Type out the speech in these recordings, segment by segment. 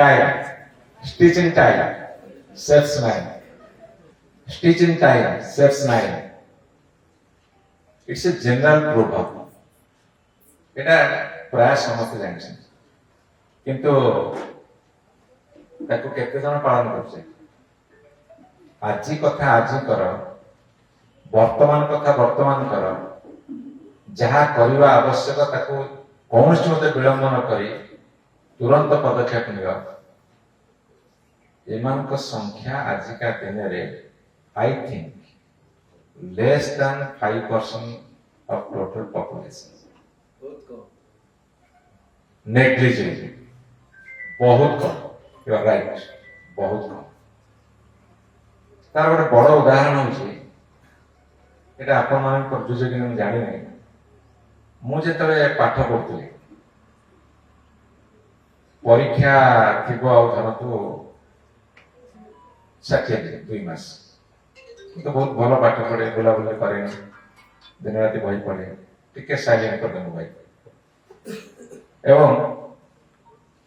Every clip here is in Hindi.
time, stitch in time, saves 9. Stitch in time, saves 9. It's a general proverb. এটা প্রায় ସମସ୍ତେ ଜାଣିଛନ୍ତି, କିନ୍ତୁ ତାକୁ କେତେ ଜଣ ପାଳନ କରୁଛେ? ଆଜି କଥା ଆଜି କର, ବର୍ତ୍ତମାନ କଥା ବର୍ତ୍ତମାନ କର, ଯାହା କରିବା ଆବଶ୍ୟକ ତାକୁ କୌଣସି ମତେ ବିଳମ୍ବ ନ କରି ତୁରନ୍ତ ପଦକ୍ଷେପ ନେବା। ଏମାନଙ୍କ ସଂଖ୍ୟା ଆଜିକା ଦିନରେ I think less than 5% of total population. Negligible. बहुत कम. You are right. बहुत कम. तार गोटे बड़ उदाहरण होची, एटा आपण मान प्रयोज्य कि मैं जानि नै। मु जेतबे पाठ पढुतली, परीक्षा थिबो आ धरतु 60 दिन 2 मास, तो बहुत भल पाठ पढ़े, बुला बुला करे, दिन राति बही पढ़े, टिके साइलेंट कर दे मोबाइल एवं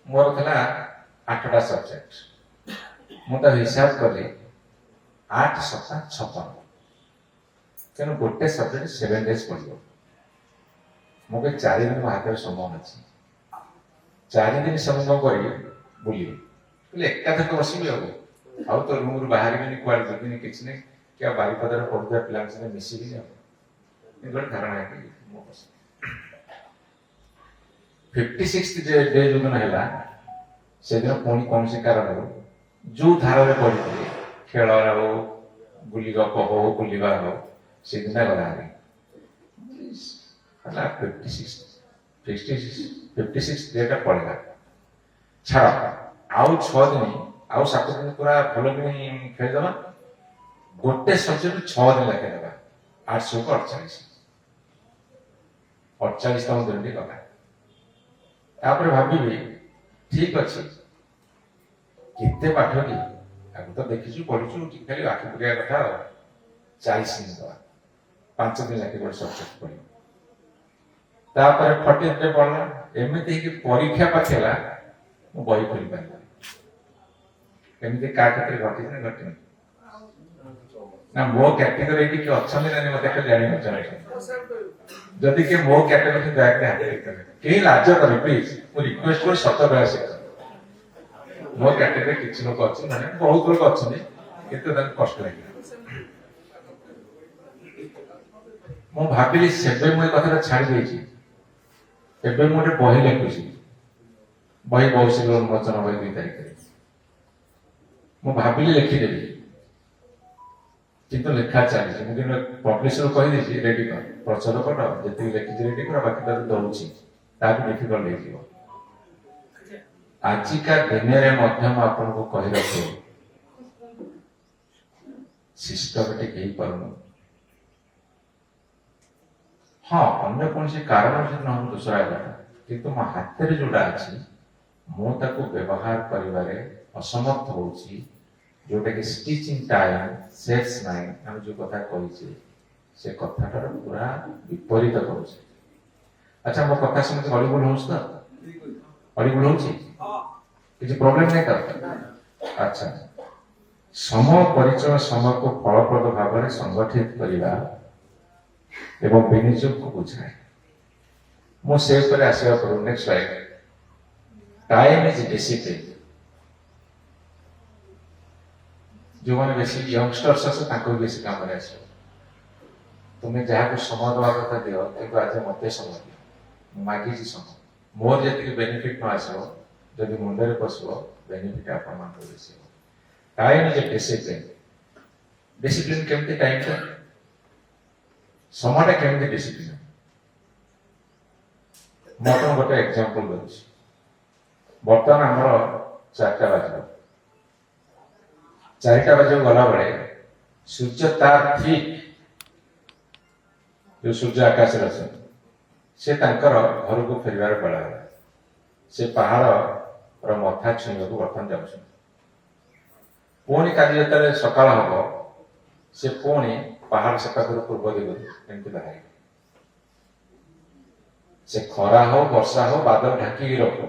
मोर थला 8टा सब्जेक्ट। मु त हिसाब करी 8 सप्ताह 56, तेणु गोटे सब्जेक्ट 7 डेज पढ़ियो। मुझे 4 दिन हाथ में समय अच्छी, 4 दिन समय करी बुली एकाधक बसबी हम आउ तो रूम रु बाहर कुआड़े जीवन किसी नहीं क्या बारिपदार पढ़ुआ पिला मिसिकी गोटे धारणा है। 56 डे जो दिन है से दिन पुणी कौन से कारण जो धारा में पढ़ी खेल हो बुली गप हो बुलवा हो से दिन गला 56 डेटा पड़ेगा छाड़ आउ 6 दिन आउ 7 दिन पूरा भल कि खेलदेवा। गोटे सब्जेक्ट 6 दिन लेखे देवा, 800 को 48 तम दिन गला। तापर भाभी ठीक अच्छे केते पाठ कि आगे तो देखीचु पढ़ीचु खाली आखि पकड़ा कथा 40 दिन दवा, 5 दिन लेखे गोटे सब्जेक्ट पढ़ तापर 40 दिन पढ़ला एमती कि परीक्षा पाखेला मु बही खोली पार एमती का क्षेत्र घटी ना घटी ना मो कैटेगरी कि अच्छा ना मत जानी जदि के मो कैटेगरी दया हाथ कहीं लाज करे प्लीज मु रिक्वेस्ट कर सत प्रयास मो कैटेगरी किसी लोक अच्छे ना बहुत लोग अच्छा कष्ट लगे मु भाविली से मुझे कथा छाड़ी देती एवं गोटे बही लिखुची बही बहुत शीघ्र उन्मोचन हो 2 तारिख मुझे लिखिदेवी किंतु लेखा चली मुझे पब्लिशर कहीदे रेडी कर प्रचार कर जी लिखी रेडी कर बाकी दौची लिखिक ले आजिका दिन में आपको कही रखे सिस्टमेटिक हो पारुन। हाँ अन्य कौन कारण से न दूसरा कथा किंतु मो हाथ में जोड़ा अच्छी मुझे व्यवहार करिवारे असमर्थ होची जोटा कि स्टिच इन टाइम सेव्स 9 हम जो कथा कही से कथाटार पूरा विपरीत करुचे। अच्छा मो कथा समझ अडिबल हो तो अडिबल हो किसी प्रॉब्लम नहीं कर। अच्छा समय परिचय समय को फलप्रद भाव में संगठित करने एवं विनियोग को बुझाए मो से आसवा पर next slide time is discipline. जो मैंने बेसी यंगस्टर्स बेसी काम आस तुम्हें जहाँ को समय दवा कथा दियो कि आज मत समय दियो मागी समय मोर जी बेनिफिट न आस जदि मुंडे पशु बेनिफिट आपण बेसी time is a discipline. Discipline केमती टाइम का समय केमती डिसिप्लिन मुझे गोटे एग्जांपल दूसरी बर्तमान आमर 4टा बाजू 4टा बाजू गला बेले सूर्य तार ठीक जो सूर्य आकाश अच्छे से घर को फेरबार बेला से पहाड़ मथा छुईवा को बर्तमान जाऊँ पुणी का सकाल हम से पुणी पहाड़ सकाशर पूर्व दिगु एमती बाहर से खरा हो वर्षा हो बादल ढाकी रखो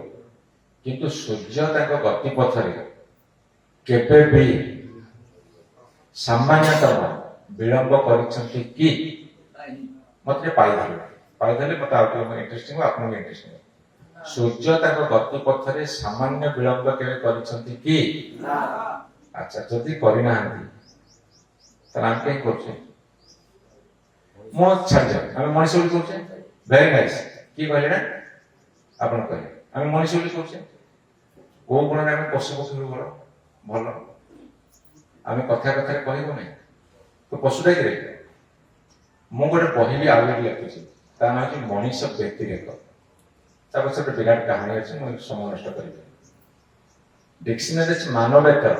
किंतु सूर्य ताको गति पथरे केबे भी सामान्यतम विलंब करिसंती कि मते पाइदेले मते आउट इंटरेस्टिंग आपन इंटरेस्टिंग सूर्य ताको गति पथरे सामान्य विलंब केबे करिसंती कि अच्छा जदि करिना हंती त हम के करछे मो छाड़ हम मनुष्य बोली करछे वेरी नाइस की कहले ना आपण कहले हम मनुष्य बोली करछे को गुण में पशु पक्षी बड़ भल आम कथा कथा कहबो नहीं तो पशु टाइप मु गोटे बही भी आगे लिखुची ता ना कि मनुष्य व्यक्तिगत ता पछे गोटे विराट कहानी अछि मु समय नष्ट करिबे डिक्शनरी मानवेतर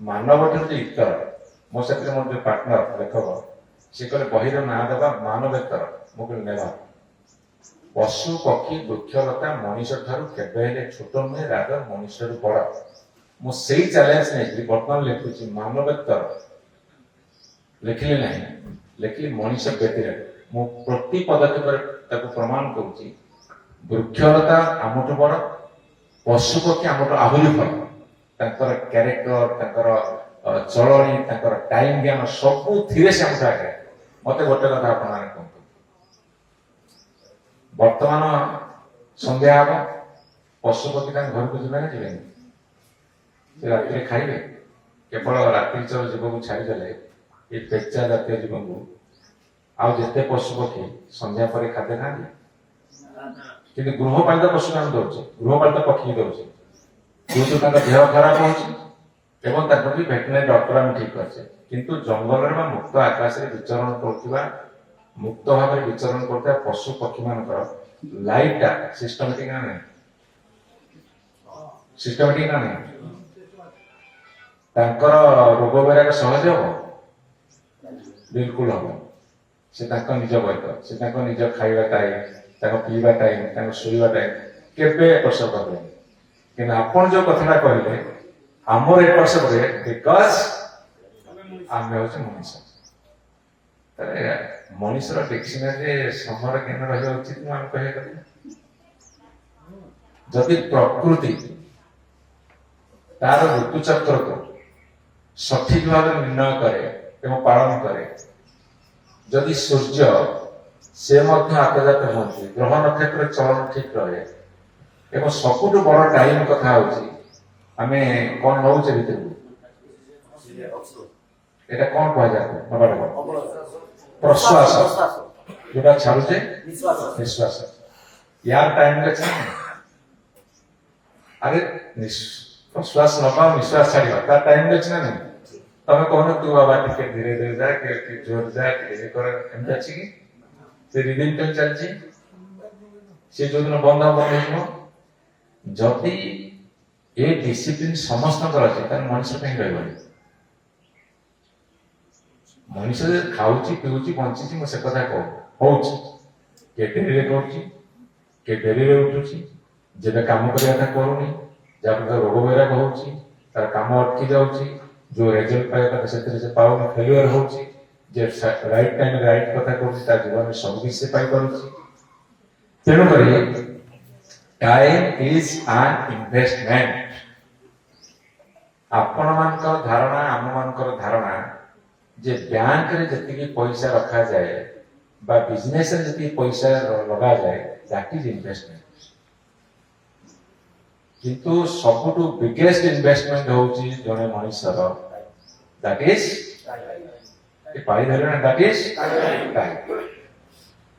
मानवटर जो इतर मो साथे मोर जो पार्टनर लेखक से कहले बहीर ना देबा मानवेतर मु कहले नेबा पशु पक्षी वृक्षलता मनुष्य ठारू केबे हेले छोट नुहे राधा मनुष्य बड़ मु सेही चैलेंज नहीं वर्तमान लिखुची मानवेतर लिखिले नहीं लिखिले मनुष्य व्यक्तिगत मु प्रति पदक्षेप ताको प्रमाण करूची वृक्षलता आमठू बड़ पशु पक्षी आमठू आहुरी फल तांकर कैरेक्टर तांकर चलनी तांकर टाइम ज्ञान सबू थिरे से आमठू आगे मते गोटे कथा आपन कहू वर्तमान संध्या हम पशु पक्षी घर को जीवन जीवे से राति खाइबे केवल रात्रि चर जीव को छाड़ीदेले ये पेचा जातीय जीव को आउ जिते पशु पक्षी संध्या पर खाद्य खाते कि गृहपालित पशु आम दौचे गृहपालित पक्षी दौचे जो देह खराब हो भेटनेरी डॉक्टर आम ठीक करछे किंतु जंगल में मुक्त आकाश में विचरण करुवा मुक्त भाव में विचरण करता पशु पक्षी मान लाइफ सिस्टमेटिक ना नहीं सिस्टमेटिक ना नहीं तांकर रोग वैराग सहज हम बिल्कुल हम से निज बयत से निज खाइबा टाइम पीवा टाइम शोवा टाइम केबे एपट करबे कि आपण जो कथा कहले आमर एपट बिकज आम हूँ मनुष्य मनुष्यर डिक्शनरी समर ज्ञान रहा उचित आम कह जदि प्रकृति तार ऋतुचक्र को सठिक भाव निर्णय करे एवं पालन करे जदि सूर्य से आतजात हमें ग्रह नक्षत्र चलन ठीक रहे एवं सबुठ बड़ टाइम कथा आम कौन नौचे भितर এটা কোন কয় যায় প্রশ্বাস যেটা ছাড়ুছে নিঃশ্বাস ইয়ার টাইম আছে আরে প্রশ্বাস নবা নিঃশ্বাস ছাড়িবা তার টাইম আছে না नहीं তুমি কোন তু বাবা টিকে ধীরে ধীরে যা কে জোর যা টিকে করে এমন আছে কি সে রিদিম টেন চলছে সে যদিন বন্ধ হইব যদি এই ডিসিপ্লিন সমস্তଙ୍କର আছে তার মনুষ্য ପାଇଁ ରହିবନି मनुष्य खाऊची पीऊची बंची मुझे कथा कहूँ के डेरी के डेरी उठुची जब कम करने करूनी जहाँ रोग वैराग हो तार कम अटकी जाऊँगी जो रिजल्ट पाइबा से पाऊनी फेल्युअर हो राइट टाइम राइट कथा कर जीवन में सब किसी पाई तेणुक टाइम इज एन इन्वेस्टमेंट आपण मान धारणा आम मान धारणा जे बैंक रे जति पैसा रखा जाए बा बिजनेस रे जति पैसा लगा जाए दैट इज इन्वेस्टमेंट किंतु सबुठु बिगेस्ट इन्वेस्टमेंट होची जने मनुष्यर दैट इज ए पाई धरे ना दैट इज टाइम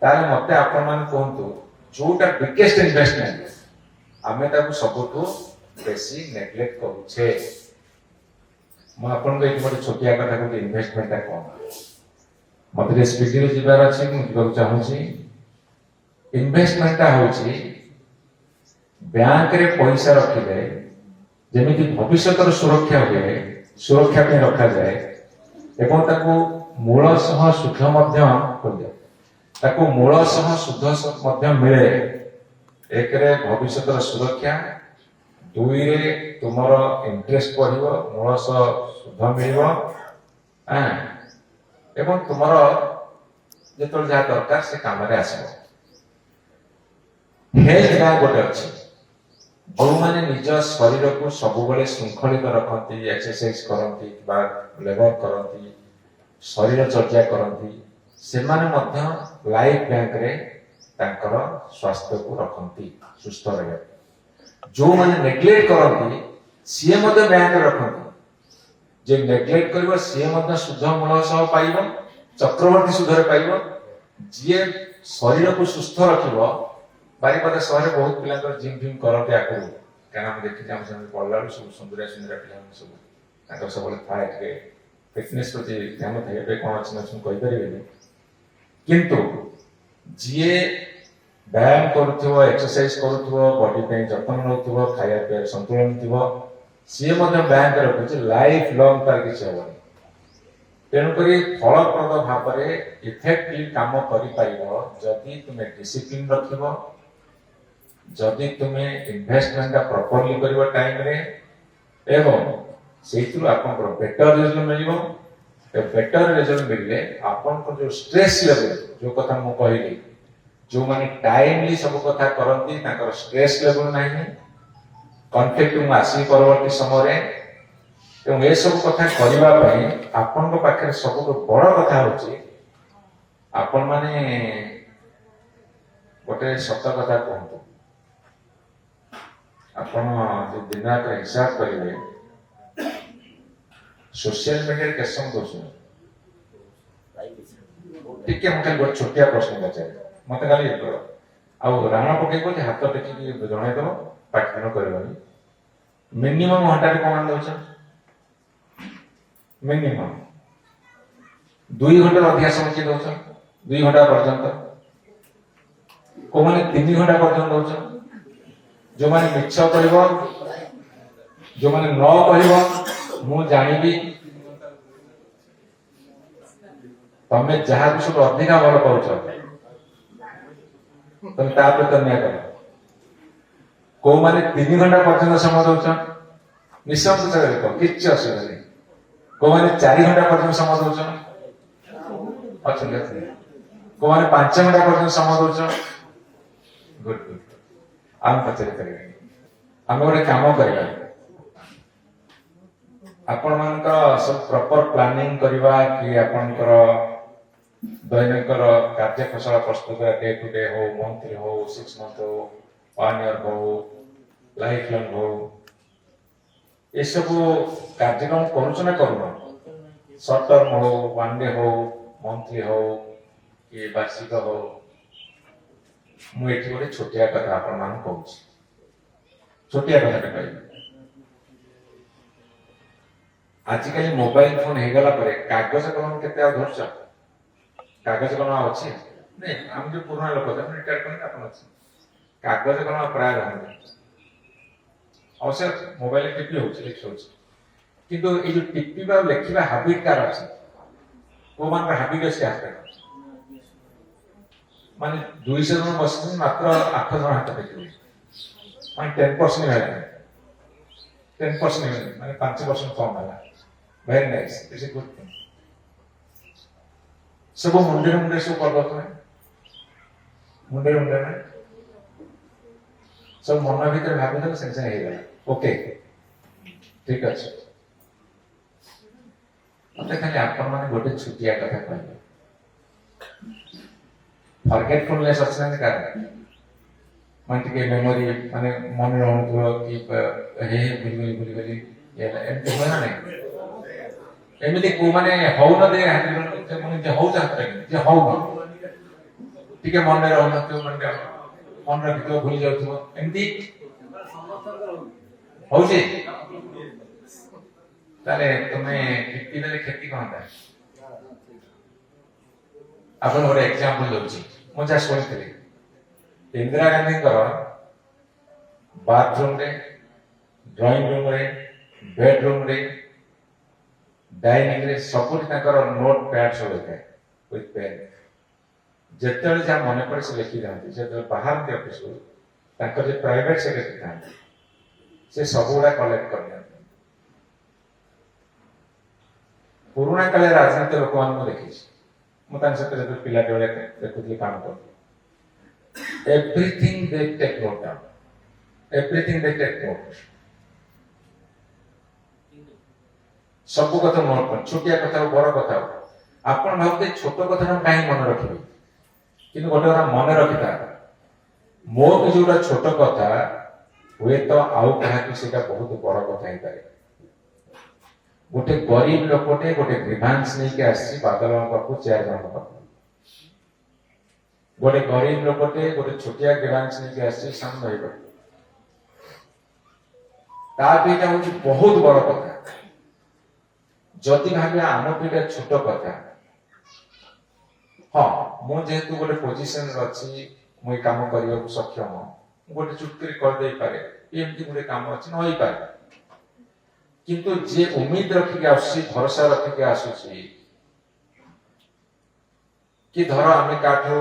ताले मते आपण मान कोंतु जोटा बिगेस्ट इन्वेस्टमेंट आमे ताकू सबुठु बेसी नेग्लेक्ट करूछे मैं आपन को एक बड़ी छोटिया कथा को इन्वेस्टमेंट कौन मत स्पीड जीवार अच्छे मुझे चाहूँगी इन्वेस्टमेंट होची बैंक रे पैसा रखिले जेमिति भविष्य सुरक्षा हुए सुरक्षा पे रखा जाए एवं ताको मूल सह सुध मध्य ताको मूल सह सुध मध्य मिले एक रे भविष्य सुरक्षा दुई रे तुमर इंटरेस्ट पढ़िबो मूल सह सुध मिलिबो एवं तुमर जेतल जहाँ दरकार से काम रे आसबो हेल्थ बैंक गोटे अच्छी जो मैंने निज शरीर को सब बेले श्रृंखलित रखती एक्सरसाइज करती लेबर करती शरीर चर्चा करती से लाइफ बैंक रे तांकर स्वास्थ्य को रखती सुस्थ रहे। जो मैंने नेग्लेक्ट करती सी बैंक रखती जे नेग्लेक्ट कर सी शुद्ध मूल सह पाइब चक्रवर्ती सुधरे पाइब जी शरीर को सुस्थ रखिब। बारिपदा सहर बहुत पिला जिम फिम करते आगु क्या देखी पढ़ला सब सुंदरिया सुंदरिया पिला सब सब थाए फिटनेस प्रति ध्यान थे कौन अच्छे कहीपर किंतु जी व्यायाम करुव एक्सरसाइज करुव बॉडी पे जत्न नौ खाया पीया संतुलन थी सी बैंक रखुचे लाइफ लंग तार किसी हेनी तेणुक फलप्रद भाव में इफेक्टिव काम करी तुम्हें डिसिप्लिन रखिब जदि तुम्हें इन्वेस्टमेंट प्रॉपर्ली कर टाइम रे एवं से बेटर रिजल्ट मिल बेटर रिजल्ट मिले आपन जो स्ट्रेस लेवल जो कथा मु कहली जो माने टाइमली सब कथा करती स्ट्रेस लेवल नहीं कॉन्फ्लिक्ट आसी परवर्ती समय एवं ये सब कथा करने आपण पाखे सब बड़ कथा हूँ आपण माने गोटे सत कथा कहतु आपण जो दिन हिसाब करेंगे सोशल मीडिया के समय दोष टिके मुझे गोटे छोटिया प्रश्न पचारे मत खाली कर राणा पकड़ हाथ टेक जनईदेव पाठन कर मिनिमम घंटा कौन दौच मिनिमम 2 घंटा अधिक समय किए दौच 2 घंटा पर्यंत को मैंने 3 घंटा पर्यंत दौच जो मैंने मिछ कर जो मैंने न कह मु जानी तमें जहाँ भी सब अधिका भल पाच तुम तन्या कर को मैंने 3 घंटा पर्यंत समय दौच निःसंकोच देख किसी असुविधा नहीं को मैंने 4 घंटा पर्यंत समय दौच अच्छा को मैंने 5 घंटा पर्यंत समय दौच गुड गुड आम पचारि आम गोटे कम करवा आपण मान सब प्रॉपर प्लानिंग करवा कि आपणकर दैनिक कार्य कौशल प्रस्तुत डे टू डे हो मंथली हो 6 मंथ हो 1 ईयर हो लाइफ लॉन्ग हो ये सब कार्यक्रम करुच ना करूना शॉर्ट टर्म हो 1 डे हो मंथली हो कि वार्षिक हो मुझे गोटे छोटिया कथा आपण मान कहूँ छोटिया कथा कह आजिकल मोबाइल फोन हो गला कागज कलम के धरच कागज कलम अच्छे नहीं आम जो पुराना लोक रिटायर कर कागज कलम प्राय अवश्य मोबाइल टिपी हो किंतु ये जो टिपा लिखा हाबिट कार अच्छे को मान हाबिट अच्छे माने 200 जन बस मात्र 8 जन हाथ टेक माने 10% 10% माने 5% कम है very nice it's a good thing सब मुंडे मुंडे सब कर मुंडे मुंडे में सब मन भीतर भाभी सेंसन हो गला ओके ठीक अच्छे मत खाली आपण मैंने गोटे छुटिया कथा कहले फॉरगेटफुलनेस अच्छे ना कारण माने मेमोरी माने मन रहउथो कि हे भूली गली ये एमती होना नहीं एमती को माने हो न दे हाथ माने जे हो जात जे हो न टिके मन रे रहउन तो मन रे भीतर भूली जाउथो एमती हो जे ताले तुमे किती देले खेती कहता आपण गोटे एग्जांपल दउची मु जा सुनिथिली इंदिरा गांधी बाथरूम रे ड्राइंग रूम रे बेडरूम रे डाइनिंग रे सबुठ नोट पैड सब लिखे विथ पेन जिते जहाँ मन पड़े से लिखी था से बाहर ऑफिस को प्राइवेट सेक्रेटरी था से सब गुड़ा कलेक्ट कर पुराणा काले राजनीति लोक मान देखी मुझे पिला बेले देखुली काम कर everything they take note down everything they take note सब कथा नोट कर छोटिया कथा बड़ कथा आपण भाबते छोट कथा कहीं मन रखिबे किंतु गोटे कथा मन रखिता मो भी जोटा छोट कथा हुए तो आउ कहा सेटा बहुत बड़ कथा ही पारे गोटे गरीब लोकटे गोटे ग्रीवांस नहीं के आसी बादल पाखु चेयरमैन पाखु गोटे गरीब लोकटे गोटे छोटिया ग्रीवांस नहीं के आसी सामने होइबो ता बेटा होची बहुत बड़ कथा जदि भाबे आम पीड़ा छोट कथा हाँ मु जेहेतु गोटे पोजिशन अच्छी मुझे काम करने को सक्षम गोटे चुटकी कर दे पारे एमती गोटे काम अच्छी न हो पारे किंतु जे उम्मीद रखिक आसुची भरोसा रखिक आसुची कि धर आम काठू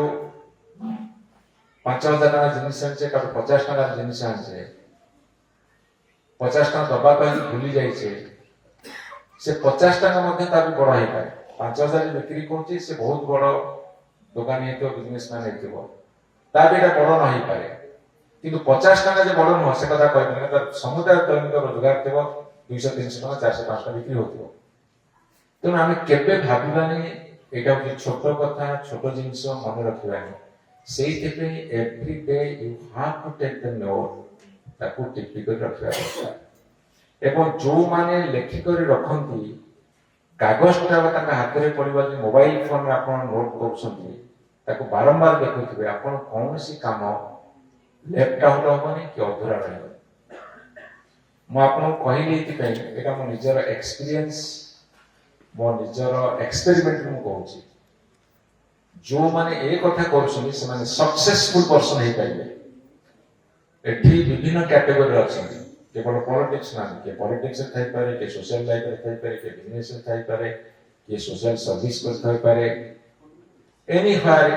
5,000 टका जिनिस आनचे काठू 50 टका जिनिस आनचे 50 टका दबा कहीं भूली जाइए से 50 टका मध्य ता भी बड़ा ही पाए 5,000 बिक्री करछि से बहुत बड़ दुकानी हेतो बिजनेसमैन हेतो ता भी बड़ न ही पारे किंतु 50 टका जे बड़ न से कथा कहबे ना समुदाय दैनिक रोजगार थेबो 200-300 टका 400-500 टका बिक्री होतो तेणु आम केबे भाबिबानी एटा कि छोट कथा छोट जिनिस मन रखिबानी सेइते every day you have to take the note ताकू टिपी कर रखिबा दरकार एवं जो माने लेखि कर रखंती कागजटा ताका हाथ रे पड़िबा जे मोबाइल फोन रे आपण नोट करछंती ताकू बारंबार देखुथिबे आपण कोनसी काम लेफ्ट आउट होबनी कि अधूरा रहबो मु आपन कहिली इति एटा मो निजर एक्सपीरियंस मो निजर एक्सपेरिमेंट मु कहूची जो माने ए कथा करछनी से माने सक्सेसफुल पर्सन हे पाइबे एठी विभिन्न कैटेगरी अछंती केवल पॉलिटिक्स ना के पॉलिटिक्स से थाई पारे के सोशल लाइफ रे थाई पारे के बिजनेस से थाई पारे के सोशल सर्विस कर थाई पारे anywhere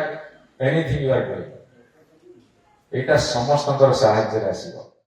anything you are doing एटा समस्त साहाय्य रे आसीबो